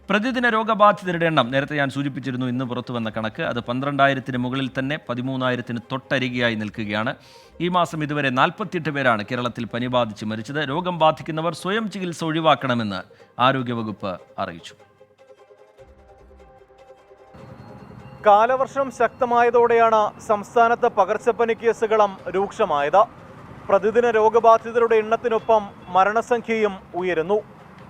പ്രതിദിന രോഗബാധിതരുടെ എണ്ണം നേരത്തെ ഞാൻ സൂചിപ്പിച്ചിരുന്നു. ഇന്ന് പുറത്തു വന്ന കണക്ക് അത് 12,000-ന് മുകളിൽ തന്നെ 13,000-ന് തൊട്ടരികെയായി നിൽക്കുകയാണ്. ഈ മാസം ഇതുവരെ 48 പേരാണ് കേരളത്തിൽ പനി ബാധിച്ച് മരിച്ചത്. രോഗം ബാധിക്കുന്നവർ സ്വയം ചികിത്സ ഒഴിവാക്കണമെന്ന് ആരോഗ്യവകുപ്പ് അറിയിച്ചു. കാലവർഷം ശക്തമായതോടെയാണ് സംസ്ഥാനത്ത് പകർച്ചപ്പനി കേസുകളും രൂക്ഷമായത്. പ്രതിദിന രോഗബാധിതരുടെ എണ്ണത്തിനൊപ്പം മരണസംഖ്യയും ഉയരുന്നു.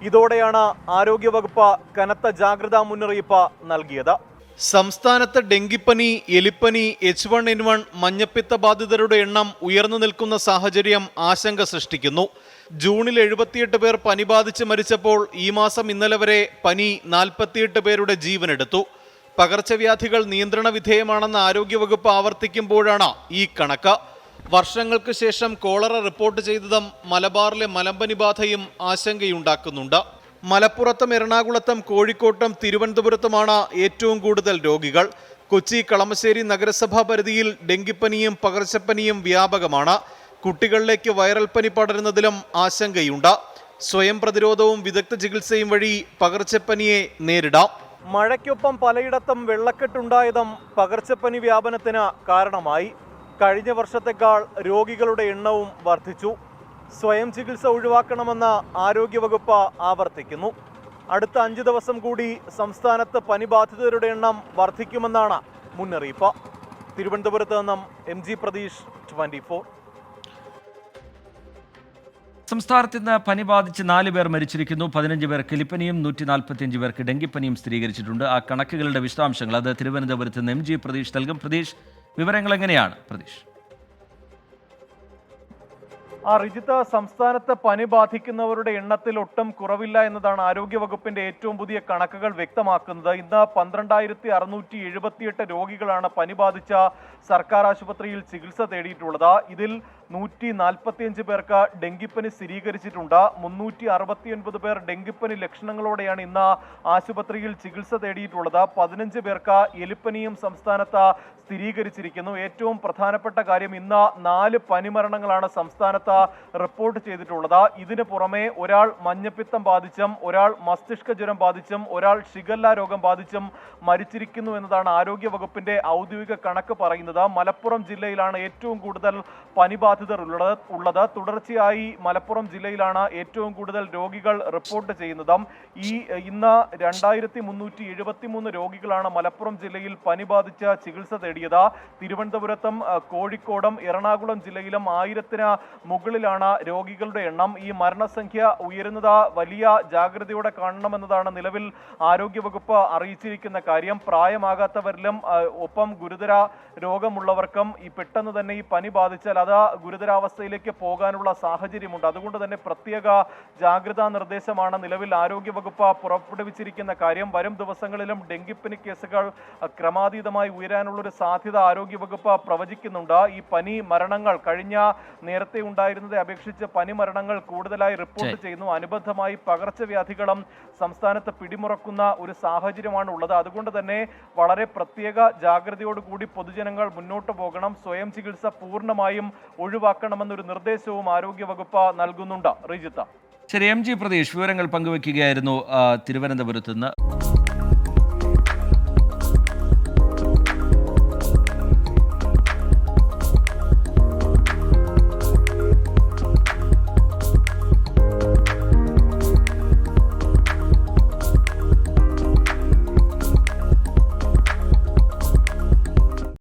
ഇതോടെയാണ് ആരോഗ്യവകുപ്പ് കനത്ത ജാഗ്രതാ മുന്നറിയിപ്പ് നൽകിയത്. സംസ്ഥാനത്ത് ഡെങ്കിപ്പനി, എലിപ്പനി, H1N1, മഞ്ഞപ്പിത്ത ബാധിതരുടെ എണ്ണം ഉയർന്നു നിൽക്കുന്ന സാഹചര്യം ആശങ്ക സൃഷ്ടിക്കുന്നു. ജൂണിൽ 78 പേർ പനി ബാധിച്ച് മരിച്ചപ്പോൾ ഈ മാസം ഇന്നലെ വരെ പനി 48 പേരുടെ ജീവനെടുത്തു. പകർച്ചവ്യാധികൾ നിയന്ത്രണ വിധേയമാണെന്ന് ആരോഗ്യവകുപ്പ് ആവർത്തിക്കുമ്പോഴാണ് ഈ കണക്ക്. വർഷങ്ങൾക്ക് ശേഷം കോളറ റിപ്പോർട്ട് ചെയ്തതും മലബാറിലെ മലമ്പനി ബാധയും ആശങ്കയുണ്ടാക്കുന്നുണ്ട്. മലപ്പുറത്തും എറണാകുളത്തും കോഴിക്കോട്ടും തിരുവനന്തപുരത്തുമാണ് ഏറ്റവും കൂടുതൽ രോഗികൾ. കൊച്ചി, കളമശ്ശേരി നഗരസഭാ പരിധിയിൽ ഡെങ്കിപ്പനിയും പകർച്ചപ്പനിയും വ്യാപകമാണ്. കുട്ടികളിലേക്ക് വൈറൽ പനി പടരുന്നതിലും ആശങ്കയുണ്ട്. സ്വയം പ്രതിരോധവും വിദഗ്ധ ചികിത്സയും വഴി പകർച്ചപ്പനിയെ നേരിടാം. മഴയ്ക്കൊപ്പം പലയിടത്തും വെള്ളക്കെട്ടുണ്ടായതും പകർച്ചപ്പനി വ്യാപനത്തിന് കാരണമായി. കഴിഞ്ഞ വർഷത്തേക്കാൾ രോഗികളുടെ എണ്ണവും വർദ്ധിച്ചു. സ്വയം ചികിത്സ ഒഴിവാക്കണമെന്ന് ആരോഗ്യവകുപ്പ് ആവർത്തിക്കുന്നു. അടുത്ത 5 ദിവസം കൂടി സംസ്ഥാനത്ത് പനി ബാധിതരുടെ എണ്ണം വർദ്ധിക്കുമെന്നാണ് മുന്നറിയിപ്പ്. തിരുവനന്തപുരത്ത് നിന്നും MG പ്രതീഷ്, 24. സംസ്ഥാനത്ത് ഇന്ന് പനി ബാധിച്ച് 4 പേർ മരിച്ചിരിക്കുന്നു. 15 പേർക്ക് എലിപ്പനിയും 145 പേർക്ക് ഡെങ്കിപ്പനിയും സ്ഥിരീകരിച്ചിട്ടുണ്ട്. ആ കണക്കുകളുടെ വിശദാംശങ്ങൾ അത് തിരുവനന്തപുരത്ത് നിന്ന് MG പ്രതീഷ് നൽകും. പ്രതീഷ്, വിവരങ്ങൾ എങ്ങനെയാണ് പ്രതീഷ്? റിജിത്ത്, സംസ്ഥാനത്ത് പനി ബാധിക്കുന്നവരുടെ എണ്ണത്തിൽ ഒട്ടും കുറവില്ല എന്നതാണ് ആരോഗ്യവകുപ്പിന്റെ ഏറ്റവും പുതിയ കണക്കുകൾ വ്യക്തമാക്കുന്നത്. ഇന്ന് 12,678 രോഗികളാണ് പനി ബാധിച്ച സർക്കാർ ആശുപത്രിയിൽ ചികിത്സ തേടിയിട്ടുള്ളത്. ഇതിൽ 145 പേർക്ക് ഡെങ്കിപ്പനി സ്ഥിരീകരിച്ചിട്ടുണ്ട്. 369 പേർ ഡെങ്കിപ്പനി ലക്ഷണങ്ങളോടെയാണ് ഇന്ന് ആശുപത്രിയിൽ ചികിത്സ തേടിയിട്ടുള്ളത്. 15 പേർക്ക് എലിപ്പനിയും സംസ്ഥാനത്ത് സ്ഥിരീകരിച്ചിരിക്കുന്നു. ഏറ്റവും പ്രധാനപ്പെട്ട കാര്യം, ഇന്ന് 4 പനിമരണങ്ങളാണ് സംസ്ഥാനത്ത് റിപ്പോർട്ട് ചെയ്തിട്ടുള്ളത്. ഇതിന് പുറമെ ഒരാൾ മഞ്ഞപ്പിത്തം ബാധിച്ചും ഒരാൾ മസ്തിഷ്ക ജ്വരം ബാധിച്ചും ഒരാൾ ഷിഗല്ല രോഗം ബാധിച്ചും മരിച്ചിരിക്കുന്നു എന്നതാണ് ആരോഗ്യവകുപ്പിന്റെ ഔദ്യോഗിക കണക്ക് പറയുന്നത്. മലപ്പുറം ജില്ലയിലാണ് ഏറ്റവും കൂടുതൽ പനി ബാധിതർ ഉള്ളത്. തുടർച്ചയായി മലപ്പുറം ജില്ലയിലാണ് ഏറ്റവും കൂടുതൽ രോഗികൾ റിപ്പോർട്ട് ചെയ്യുന്നത്. ഇന്ന് 2373 രോഗികളാണ് മലപ്പുറം ജില്ലയിൽ പനി ബാധിച്ച് ചികിത്സ തേടിയത്. തിരുവനന്തപുരത്തും കോഴിക്കോടും എറണാകുളം ജില്ലയിലും 1000-ന് മുകളിലാണ് രോഗികളുടെ എണ്ണം. ഈ മരണസംഖ്യ ഉയരുന്നത് വലിയ ജാഗ്രതയോടെ കാണണമെന്നതാണ് നിലവിൽ ആരോഗ്യവകുപ്പ് അറിയിച്ചിരിക്കുന്ന കാര്യം. പ്രായമാകാത്തവരിലും ഒപ്പം ഗുരുതര രോഗമുള്ളവർക്കും പെട്ടെന്ന് തന്നെ ഈ പനി ബാധിച്ചാൽ അത് ഗുരുതരാവസ്ഥയിലേക്ക് പോകാനുള്ള സാഹചര്യമുണ്ട്. അതുകൊണ്ട് തന്നെ പ്രത്യേക ജാഗ്രതാ നിർദ്ദേശമാണ് നിലവിൽ ആരോഗ്യവകുപ്പ് പുറപ്പെടുവിച്ചിരിക്കുന്ന കാര്യം. വരും ദിവസങ്ങളിലും ഡെങ്കിപ്പനി കേസുകൾ ക്രമാതീതമായി ഉയരാനുള്ളൊരു സാധ്യത ആരോഗ്യവകുപ്പ് പ്രവചിക്കുന്നുണ്ട്. ഈ പനി മരണങ്ങൾ നേരത്തെ ഉണ്ടായിരുന്നതെ അപേക്ഷിച്ച് പനി മരണങ്ങൾ കൂടുതലായി റിപ്പോർട്ട് ചെയ്യുന്നു. അനുബന്ധമായി പകർച്ചവ്യാധികളും സംസ്ഥാനത്ത് പിടിമുറക്കുന്ന ഒരു സാഹചര്യമാണ് ഉള്ളത്. അതുകൊണ്ട് തന്നെ വളരെ പ്രത്യേക ജാഗ്രതയോടുകൂടി പൊതുജനങ്ങൾ മുന്നോട്ട് പോകണം. സ്വയം ചികിത്സ പൂർണ്ണമായും ഒഴിവാക്കണമെന്നൊരു നിർദ്ദേശവും ആരോഗ്യവകുപ്പ് നൽകുന്നുണ്ട്. റിജിത്ത. ശരി, MG പ്രതീഷ് വിവരങ്ങൾ പങ്കുവയ്ക്കുകയായിരുന്നു തിരുവനന്തപുരത്ത് നിന്ന്.